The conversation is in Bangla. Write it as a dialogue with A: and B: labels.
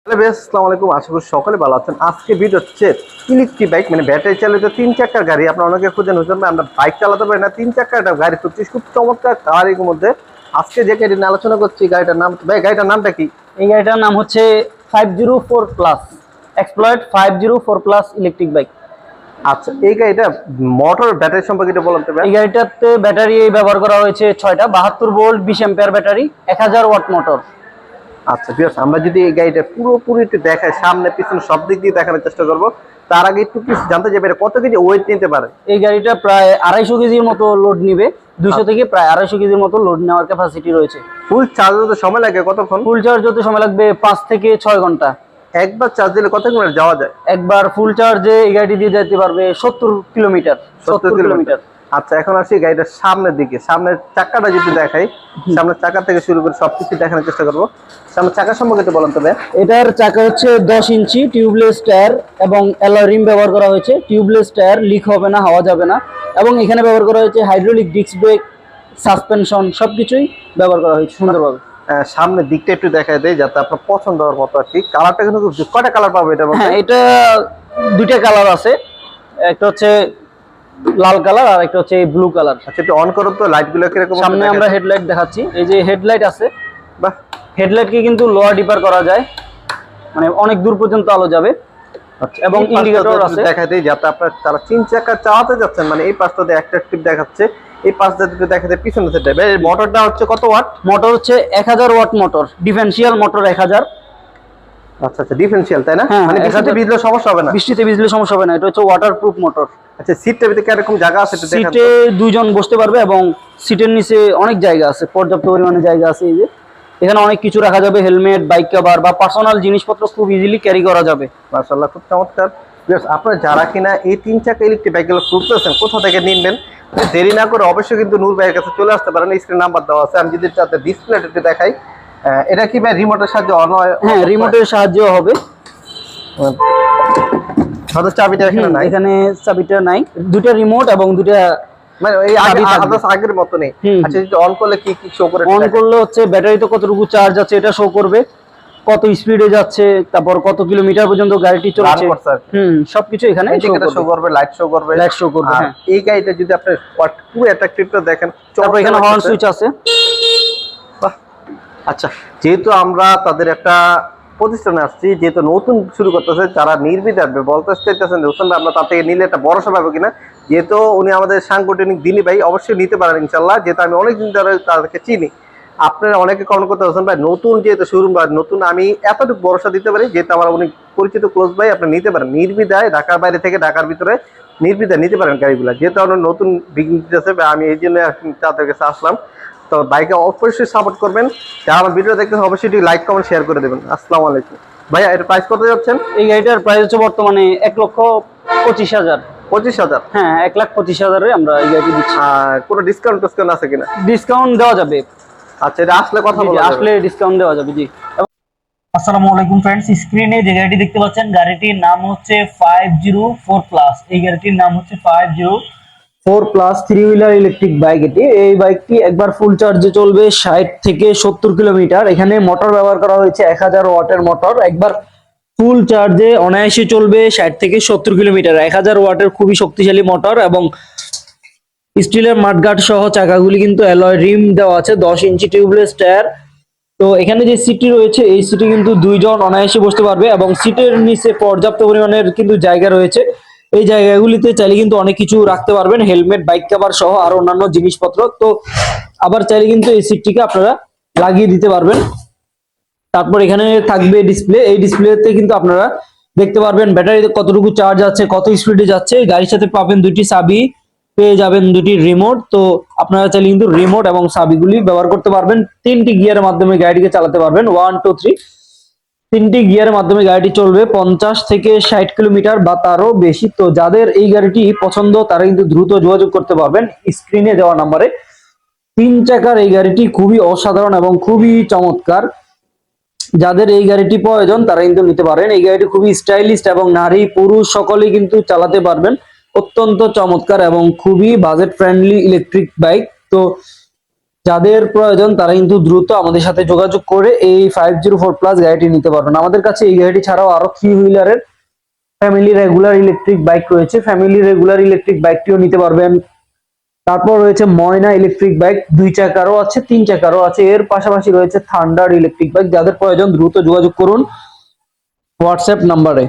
A: হ্যালো বেশ, আসসালামু আলাইকুম। আশা করি সকলে ভালো আছেন। আজকে ভিডিও হচ্ছে ইলেকট্রিক বাইক, মানে ব্যাটারি চালিত তিন চাকার গাড়ি। আপনারা অনেকে খুঁজেন হুজুর ভাই আমরা বাইক চালাতে পারি না, তিন চাকার একটা গাড়ি খুঁজছি, খুব চমৎকার গাড়ির মধ্যে। আজকে যে গাড়ি নিয়ে আলোচনা করছি গাড়িটার নাম, ভাই গাড়িটার নামটা কি?
B: এই গাড়িটার নাম হচ্ছে 504 plus exploit 504 plus electric bike.
A: আচ্ছা, এই গাড়িটা মোটর ব্যাটারি সম্পর্কে একটু বলতে পারেন?
B: এই গাড়িটাতে ব্যাটারি ব্যবহার করা হয়েছে 6টা 72 volt 20 ampere battery, 1000 watt motor.
A: আচ্ছা ভিউয়ার্স, আমরা যদি এই গাড়িটা পুরোপুরি একটু দেখাই, সামনে পিছনে সব দিক দিয়ে দেখানোর চেষ্টা করবো। তার আগে একটু কিছু জানতে চাই, এটা কত কেজি ওয়েট নিতে পারে?
B: এই গাড়িটা প্রায় 250 কেজির মতো লোড নিবে। 200 থেকে প্রায় 250 কেজির মতো লোড নেওয়ার ক্যাপাসিটি রয়েছে।
A: ফুল চার্জ হতে সময় লাগে কতক্ষণ?
B: ফুল চার্জ হতে সময় লাগবে 5 থেকে 6 ঘন্টা।
A: একবার চার্জ দিলে কত কিলোমিটার যাওয়া যায়?
B: একবার ফুল চার্জে এই গাড়ি দিয়ে যেতে পারবে 70 কিলোমিটার।
A: 70 কিলোমিটার। আচ্ছা, এখন আসি গাড়িটার সামনের দিকে। সামনের চাকাটা যদি দেখাই, সামনের চাকা থেকে শুরু করে সবকিছু দেখানোর চেষ্টা করবো। সামনের চাকা সম্পর্কে একটু বলেন তবে।
B: এটার চাকা হচ্ছে 10 ইঞ্চি টিউবলেস টায়ার এবং অ্যালয় রিম ব্যবহার করা হয়েছে। টিউবলেস টায়ার, লিক হবে না, হাওয়া যাবে না। এবং এখানে ব্যবহার করা হয়েছে হাইড্রোলিক ডিস্ক ব্রেক, সাসপেনশন, সবকিছুই ব্যবহার করা হয়েছে সুন্দরভাবে।
A: সামনের দিকটা একটু দেখাই দেয় যাতে আপনার পছন্দ হওয়ার মতো আর কি। কালারটা কিন্তু কয়টা কালার পাবো এটার মধ্যে?
B: হ্যাঁ, এটা দুইটা কালার আছে, একটা হচ্ছে লাল কালার আর একটা হচ্ছে ব্লু কালার।
A: আচ্ছা, একটু অন করো তো লাইট গুলো কিরকম।
B: সামনে আমরা হেডলাইট দেখাচ্ছি, এই যে হেডলাইট আছে।
A: বাহ,
B: হেডলাইটকে কিন্তু লোয়ার ডিপার করা যায়, মানে অনেক দূর পর্যন্ত আলো যাবে।
A: আচ্ছা,
B: এবং ইন্ডিকেটর আছে।
A: দেখাই দেয় যাতে আপনার তারা তিন চাকা চালাতে যাচ্ছেন, মানে এই পাশটাতে অ্যাট্রাকটিভ দেখাচ্ছে, এই পাশটা একটু দেখাতে পিছনে সেটা। মোটরটা হচ্ছে কত ওয়াট?
B: মোটর হচ্ছে 1000 ওয়াট মোটর, ডিফারেন্সিয়াল মোটর 1000।
A: আচ্ছা আচ্ছা, ডিফারেন্সিয়াল তাই না?
B: হ্যাঁ,
A: মানে বৃষ্টিতে ভিজলে সমস্যা হবে না?
B: বৃষ্টিতে ভিজলে সমস্যা হবে না, এটা হচ্ছে ওয়াটারপ্রুফ মোটর।
A: আচ্ছা, সিটটার ভিতরে কিরকম জায়গা আছে একটু দেখান।
B: সিটে দুইজন বসতে পারবে এবং সিটের নিচে অনেক জায়গা আছে, পর্যাপ্ত পরিমাণে জায়গা আছে। এই যে এখানে অনেক কিছু রাখা যাবে, হেলমেট, বাইক কভার বা পার্সোনাল জিনিসপত্র খুব ইজিলি ক্যারি করা যাবে।
A: মাশাআল্লাহ, খুব চমৎকার। আপনারা যারা কিনা এই তিন চাকা ইলেকট্রিক বাইকগুলো খুঁজতেছেন, কোথা থেকে নিবেন দেরি না করে অবশ্যই কিন্তু নূর ভাইয়ের কাছে চলে আসতে পারেন। স্ক্রিন নাম্বার দেওয়া আছে, আমি যদি তাতে ডিসপ্লেটা একটু দেখাই। এটা কি ভাই রিমোটের সাহায্যে অন হয়?
B: হ্যাঁ, রিমোটের সাহায্যেও হবে।
A: সাথে চাবিটা এখানে নাই?
B: এখানে চাবিটা নাই, দুটো রিমোট এবং দুটো
A: মানে এই আগের মতো নেই। আচ্ছা, যদি অন করলে কি কি শো করে?
B: অন করলে হচ্ছে ব্যাটারিতে কতটুকু চার্জ আছে এটা শো করবে, কত স্পিডে যাচ্ছে, তারপর কত কিলোমিটার পর্যন্ত গাড়িটি চলছে, সবকিছু এখানে
A: শো করবে, লাইট শো করবে,
B: লাইট শো করবে। হ্যাঁ,
A: এই গাড়িটা যদি আপনি পুরো অ্যাট্রাকটিভটা দেখেন,
B: তারপর এখানে হর্ন সুইচ আছে।
A: আচ্ছা, যেহেতু আমরা তাদের একটা প্রতিষ্ঠানে আসছি, যেহেতু নতুন শুরু করতেছে, যারা নির্বিধাবে বলতে চাইতেছেন হোসেন ভাই আমরা তার থেকে নিলে একটা ভরসা পাবো কিনা, যেহেতু উনি আমাদের সাংগঠনিক দিনী ভাই, অবশ্যই নিতে পারেন ইনশাল্লাহ। যেহেতু আমি অনেকদিন ধরে তাদেরকে চিনি। আপনারা অনেকে কমেন্ট করতে হোসেন ভাই নতুন যেহেতু শোরুম বা নতুন, আমি এতটুকু ভরসা দিতে পারি যেহেতু আমার উনি পরিচিত ক্লোজ ভাই, আপনি নিতে পারেন নির্বিধায়, ঢাকার বাইরে থেকে ঢাকার ভিতরে নির্বিধায় নিতে পারেন গাড়িগুলো। যেহেতু আমরা নতুন বিজনেস আছে, আমি এই জন্য তাদের কাছে আসলাম। তো বাইকে অবশ্যই সাপোর্ট করবেন। যারা আমার ভিডিও দেখতেছেন অবশ্যই লাইক কমেন্ট শেয়ার করে দেবেন। আসসালামু আলাইকুম। ভাইয়া, এর প্রাইস কত যাচ্ছেন?
B: এই গাড়িটার প্রাইস হচ্ছে বর্তমানে 1,25,000।
A: 25,000?
B: হ্যাঁ, 1,25,000-এ আমরা এই গাড়িটি দিচ্ছি।
A: কোনো ডিসকাউন্ট আছে কিনা?
B: ডিসকাউন্ট দেওয়া যাবে।
A: আচ্ছা, এটা আসলে কথা বলা যাবে?
B: আসলে ডিসকাউন্ট দেওয়া যাবে, জি। আসসালামু আলাইকুম ফ্রেন্ডস, স্ক্রিনে যে গাড়িটি দেখতে পাচ্ছেন গাড়িটির নাম হচ্ছে 504 প্লাস। এই গাড়িটির নাম হচ্ছে 504 প্লাস 3 হুইলার ইলেকট্রিক বাইক। এই বাইকটি একবার ফুল চার্জে চলবে 60 থেকে 70 কিলোমিটার। এখানে মোটর ব্যবহার করা হয়েছে 1000 ওয়াটের মোটর। একবার ফুল চার্জে অনায়াসে চলবে 60 থেকে 70 কিলোমিটার। 1000 ওয়াটের খুবই শক্তিশালী মোটর এবং স্টিলের মাঠগার্ড সহ চাকাগুলি কিন্তু অ্যালয় রিম দেওয়া আছে, 10 ইঞ্চি টিউবলেস টায়ার। তো এখানে যে সিটটি রয়েছে এই সিটে কিন্তু দুইজন অনায়াসে বসতে পারবে এবং সিটের নিচে পর্যাপ্ত পরিমাণের কিন্তু জায়গা রয়েছে। এই জায়গাগুলিতে চাইলে কিন্তু অনেক কিছু রাখতে পারবেন, হেলমেট, বাইক কভার সহ আর অন্যান্য জিনিসপত্র। তো আবার চাইলে কিন্তু এই সিটটিকে আপনারা লাগিয়ে দিতে পারবেন। তারপর এখানে থাকবে ডিসপ্লে, এই ডিসপ্লেতে কিন্তু আপনারা দেখতে পারবেন ব্যাটারিতে কতটুকু চার্জ আছে, কত স্পিডে যাচ্ছে। গাড়ির সাথে পাবেন দুইটি চাবি, পেয়ে যাবেন দুটি রিমোট। তো আপনারা চাইলে কিন্তু রিমোট এবং চাবিগুলি ব্যবহার করতে পারবেন। 3টি গিয়ারের মাধ্যমে গাড়িটিকে চালাতে পারবেন, 1 2 3। 3টি গিয়ারের মাধ্যমে গাড়িটি চলবে 50 থেকে 60 কিলোমিটার বা তারও বেশি। তো যাদের এই গাড়িটি পছন্দ তারা কিন্তু দ্রুত যোগাযোগ করতে পারবেন স্ক্রিনে দেওয়া নাম্বারে। 3 চাকার এই গাড়িটি খুবই অসাধারণ এবং খুবই চমৎকার। যাদের এই গাড়িটি প্রয়োজন তারা কিন্তু নিতে পারেন। এই গাড়িটি খুবই স্টাইলিশ এবং নারী পুরুষ সকলেই কিন্তু চালাতে পারবেন। অত্যন্ত চমৎকার এবং খুবই বাজেট ফ্রেন্ডলি ইলেকট্রিক বাইক। তো যাদের প্রয়োজন তারা কিন্তু দ্রুত আমাদের সাথে যোগাযোগ করে এই 504 প্লাস গাড়িটি নিতে পারবেন। আমাদের কাছে এই গাড়িটি ছাড়াও আরো 3 হুইলারের ফ্যামিলি রেগুলার ইলেকট্রিক বাইক রয়েছে, ফ্যামিলি রেগুলার ইলেকট্রিক বাইকটিও নিতে পারবেন। তারপর রয়েছে ময়না ইলেকট্রিক বাইক, 2 চাকারও আছে 3 চাকারও আছে। এর পাশাপাশি রয়েছে থান্ডার ইলেকট্রিক বাইক। যাদের প্রয়োজন দ্রুত যোগাযোগ করুন হোয়াটসঅ্যাপ নাম্বারে।